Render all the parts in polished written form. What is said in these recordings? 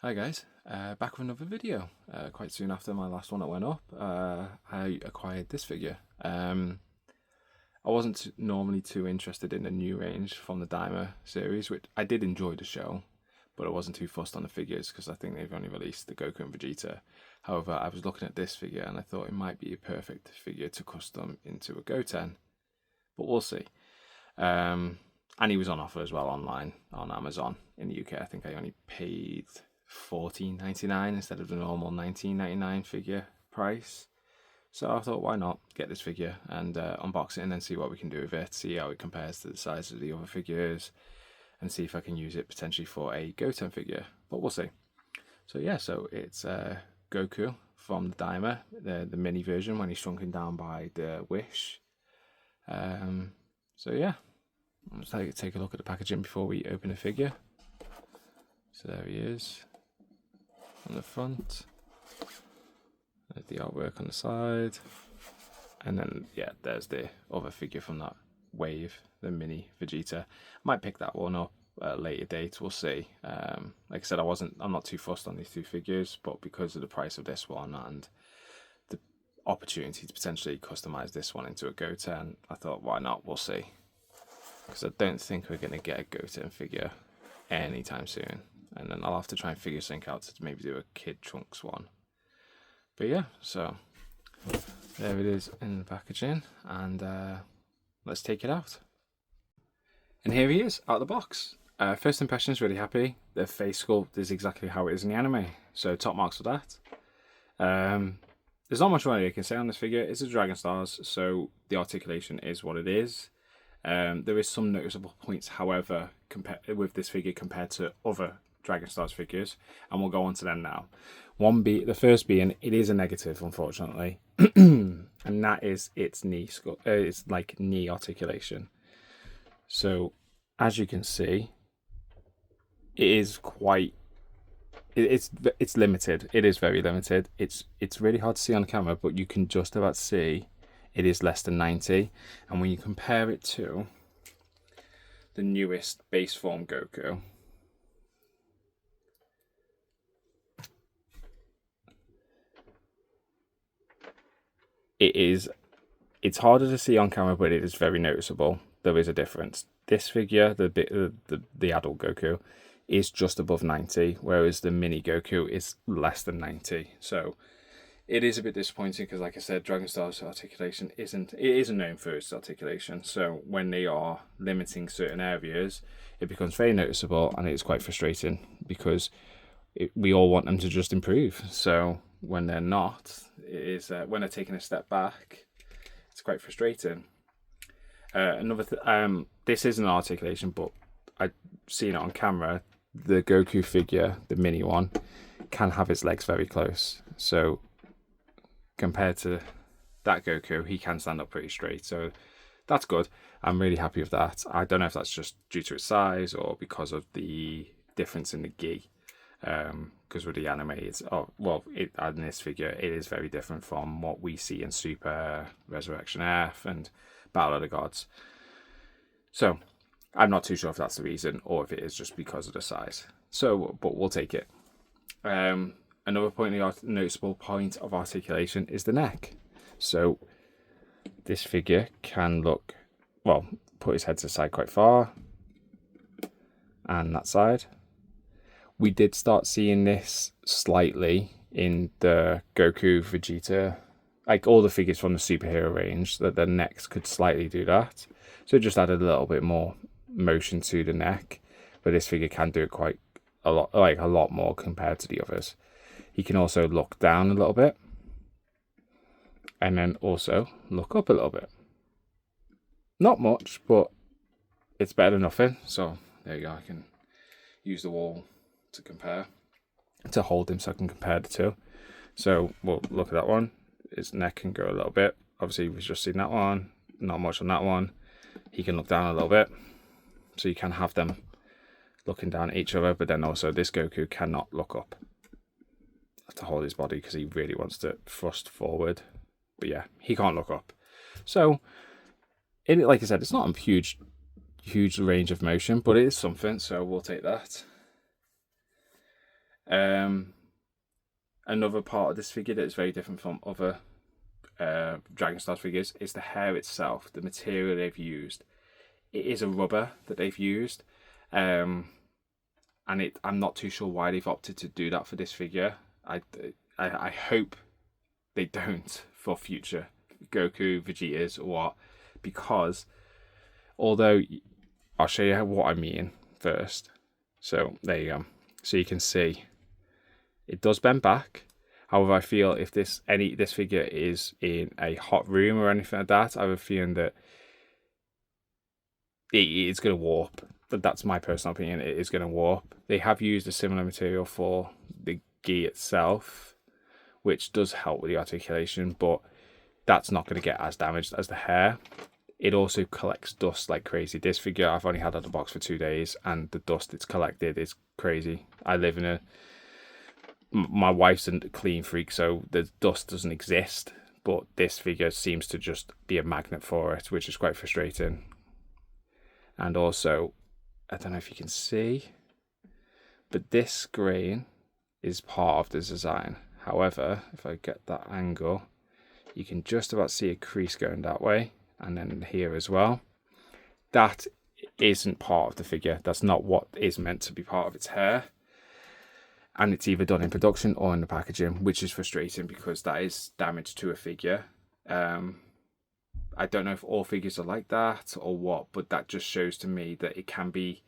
Hi guys, back with another video. Quite soon after my last one that went up, I acquired this figure. I wasn't normally too interested in the new range from the Daima series, which I did enjoy the show, but I wasn't too fussed on the figures because I think they've only released the Goku and Vegeta. However, I was looking at this figure and I thought it might be a perfect figure to custom into a Goten, but we'll see. And he was on offer as well online on Amazon in the UK. I think I only paid $14.99 instead of the normal $19.99 figure price. So I thought, why not get this figure and unbox it and then see what we can do with it, see how it compares to the size of the other figures, and see if I can use it potentially for a Goten figure. But we'll see. So yeah, so it's Goku from the Daima, the mini version when he's shrunken down by the Wish. So yeah, let's take a look at the packaging before we open the figure. So there he is on the front. There's the artwork on the side. And then, yeah, there's the other figure from that wave, the mini Vegeta. Might pick that one up at a later date, we'll see. Like I said, I'm not too fussed on these two figures, but because of the price of this one and the opportunity to potentially customize this one into a Goten, I thought, why not? We'll see. Because I don't think we're going to get a Goten figure anytime soon. And then I'll have to try and figure something out to maybe do a Kid Trunks one. But yeah, so there it is in the packaging, and let's take it out. And here he is out of the box. First impression is really happy. The face sculpt is exactly how it is in the anime, so top marks for that. There's not much more I can say on this figure. It's a Dragon Stars, so the articulation is what it is. There is some noticeable points, however, with this figure compared to other Dragon Stars figures, and we'll go on to them now. The first being, it is a negative, unfortunately, and that is its knee it's like knee articulation. So, as you can see, it is quite. It's limited. It is very limited. It's really hard to see on camera, but you can just about see it is less than 90. And when you compare it to the newest base form Goku, it's harder to see on camera, but it is very noticeable. There is a difference. This figure, the adult Goku, is just above 90, whereas the mini Goku is less than 90. So it is a bit disappointing because, like I said, Dragon Star's articulation isn't known for its articulation. So when they are limiting certain areas, it becomes very noticeable, and it's quite frustrating because we all want them to just improve. So when they're not, when they're taking a step back, it's quite frustrating. This is an articulation, but I've seen it on camera. The Goku figure, the mini one, can have his legs very close. So compared to that Goku, he can stand up pretty straight. So that's good. I'm really happy with that. I don't know if that's just due to its size or because of the difference in the gi. Because with the anime, in this figure, it is very different from what we see in Super, Resurrection F, and Battle of the Gods. So I'm not too sure if that's the reason or if it is just because of the size. So, but we'll take it. Another noticeable point of articulation is the neck. So this figure can put his head to the side quite far, and that side. We did start seeing this slightly in the Goku, Vegeta, like all the figures from the superhero range, that their necks could slightly do that. So it just added a little bit more motion to the neck, but this figure can do it quite a lot more compared to the others. He can also look down a little bit, and then also look up a little bit. Not much, but it's better than nothing. So there you go. I can use the wall to hold him so I can compare the two. So we'll look at that one. His neck can go a little bit. Obviously, we've just seen that one. Not much on that one. He can look down a little bit. So you can have them looking down at each other, but then also this Goku cannot look up. Have to hold his body because he really wants to thrust forward. But yeah, he can't look up. So, like I said, it's not a huge range of motion, but it is something, so we'll take that. Another part of this figure that is very different from other Dragon Stars figures is the hair itself, the material they've used. It is a rubber that they've used, and I'm not too sure why they've opted to do that for this figure. I hope they don't for future Goku, Vegetas, or what, because although I'll show you what I mean first. So there you go. So you can see it does bend back. However, I feel if this figure is in a hot room or anything like that, I have a feeling that it's going to warp. But that's my personal opinion. It is going to warp. They have used a similar material for the gi itself, which does help with the articulation, but that's not going to get as damaged as the hair. It also collects dust like crazy. This figure I've only had out of the box for 2 days, and the dust it's collected is crazy. My wife's a clean freak, so the dust doesn't exist, but this figure seems to just be a magnet for it, which is quite frustrating. And also, I don't know if you can see, but this grain is part of the design. However, if I get that angle, you can just about see a crease going that way, and then here as well. That isn't part of the figure. That's not what is meant to be part of its hair. And it's either done in production or in the packaging, which is frustrating because that is damage to a figure. I don't know if all figures are like that or what, but that just shows to me that it can be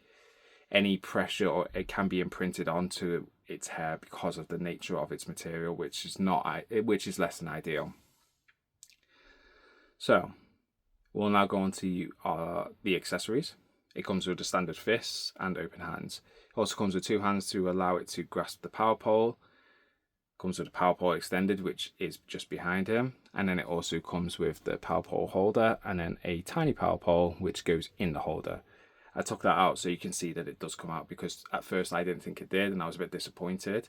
any pressure, or it can be imprinted onto its hair because of the nature of its material, which is less than ideal. So we'll now go on to the accessories. It comes with the standard fists and open hands. It also comes with 2 hands to allow it to grasp the power pole. It comes with the power pole extended, which is just behind him. And then it also comes with the power pole holder and then a tiny power pole, which goes in the holder. I took that out so you can see that it does come out, because at first I didn't think it did and I was a bit disappointed.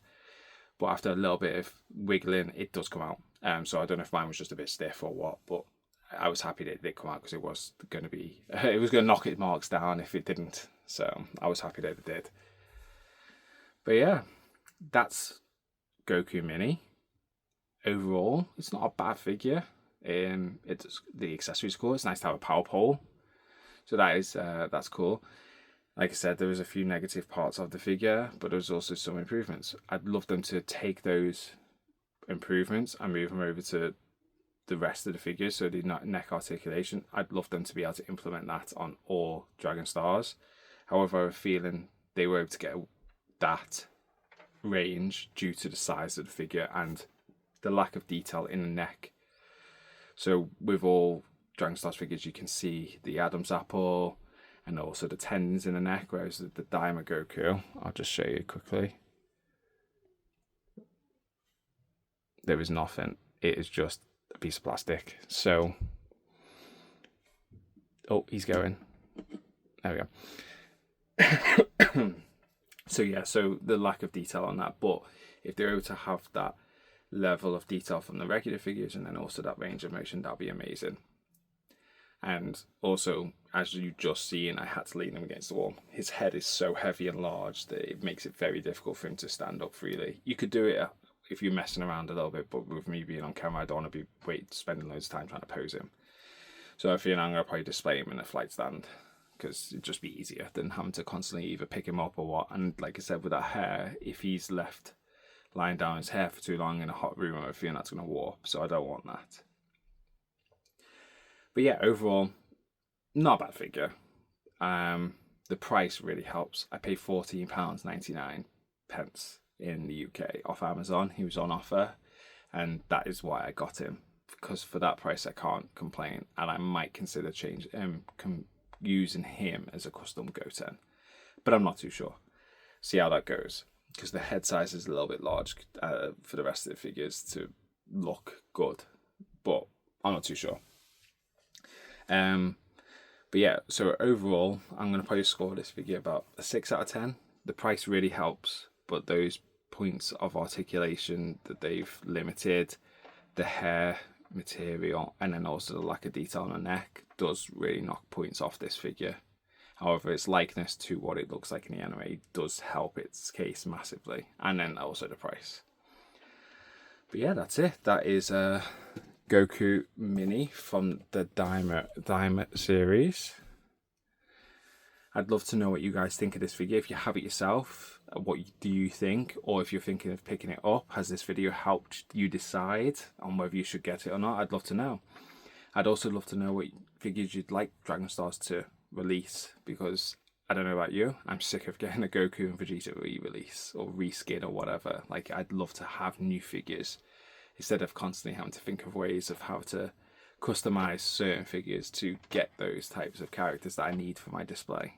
But after a little bit of wiggling, it does come out. So I don't know if mine was just a bit stiff or what, but I was happy that it did come out because it was going to knock its marks down if it didn't. So I was happy that it did. But yeah, that's Goku Mini. Overall, it's not a bad figure. The accessories cool. It's nice to have a power pole, so that's cool. Like I said, there was a few negative parts of the figure, but there's also some improvements. I'd love them to take those improvements and move them over to the rest of the figures. So the neck articulation, I'd love them to be able to implement that on all Dragon Stars. However, I have a feeling they were able to get that range due to the size of the figure and the lack of detail in the neck. So with all Dragon Stars figures, you can see the Adam's apple and also the tendons in the neck, whereas the Daima Goku, I'll just show you quickly, there is nothing. It is just a piece of plastic. So, oh, he's going. There we go. So yeah, so the lack of detail on that, but if they're able to have that level of detail from the regular figures and then also that range of motion, that'd be amazing. And also, as you just seen, I had to lean him against the wall. His head is so heavy and large that it makes it very difficult for him to stand up freely. You could do it if you're messing around a little bit, but with me being on camera, I don't want to be spending loads of time trying to pose him. So I feel I'm going to probably display him in a flight stand, because it'd just be easier than having to constantly either pick him up or what. And like I said, with that hair, if he's left lying down his hair for too long in a hot room, I feel that's going to warp, so I don't want that. But yeah, overall, not a bad figure. The price really helps. I paid £14.99 in the UK off Amazon. He was on offer, and that is why I got him, because for that price I can't complain, and I might consider using him as a custom Goten, but I'm not too sure. See how that goes, because the head size is a little bit large for the rest of the figures to look good, but I'm not too sure. But yeah, so overall, I'm going to probably score this figure about a 6 out of 10. The price really helps, but those points of articulation that they've limited, the hair material, and then also the lack of detail on the neck does really knock points off this figure. However, its likeness to what it looks like in the anime does help its case massively, and then also the price. But yeah, that's it. That is Goku Mini from the Daima series. I'd love to know what you guys think of this figure. If you have it yourself, what do you think? Or if you're thinking of picking it up, has this video helped you decide on whether you should get it or not? I'd love to know. I'd also love to know what figures you'd like Dragon Stars to release, because I don't know about you, I'm sick of getting a Goku and Vegeta re-release or reskin or whatever. Like, I'd love to have new figures instead of constantly having to think of ways of how to customize certain figures to get those types of characters that I need for my display.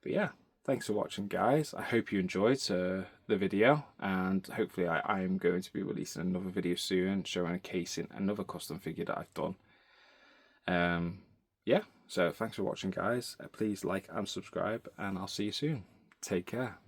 But yeah, thanks for watching, guys. I hope you enjoyed the video, and hopefully I am going to be releasing another video soon showing a casing, another custom figure that I've done. Yeah, so thanks for watching, guys. Please like and subscribe, and I'll see you soon. Take care.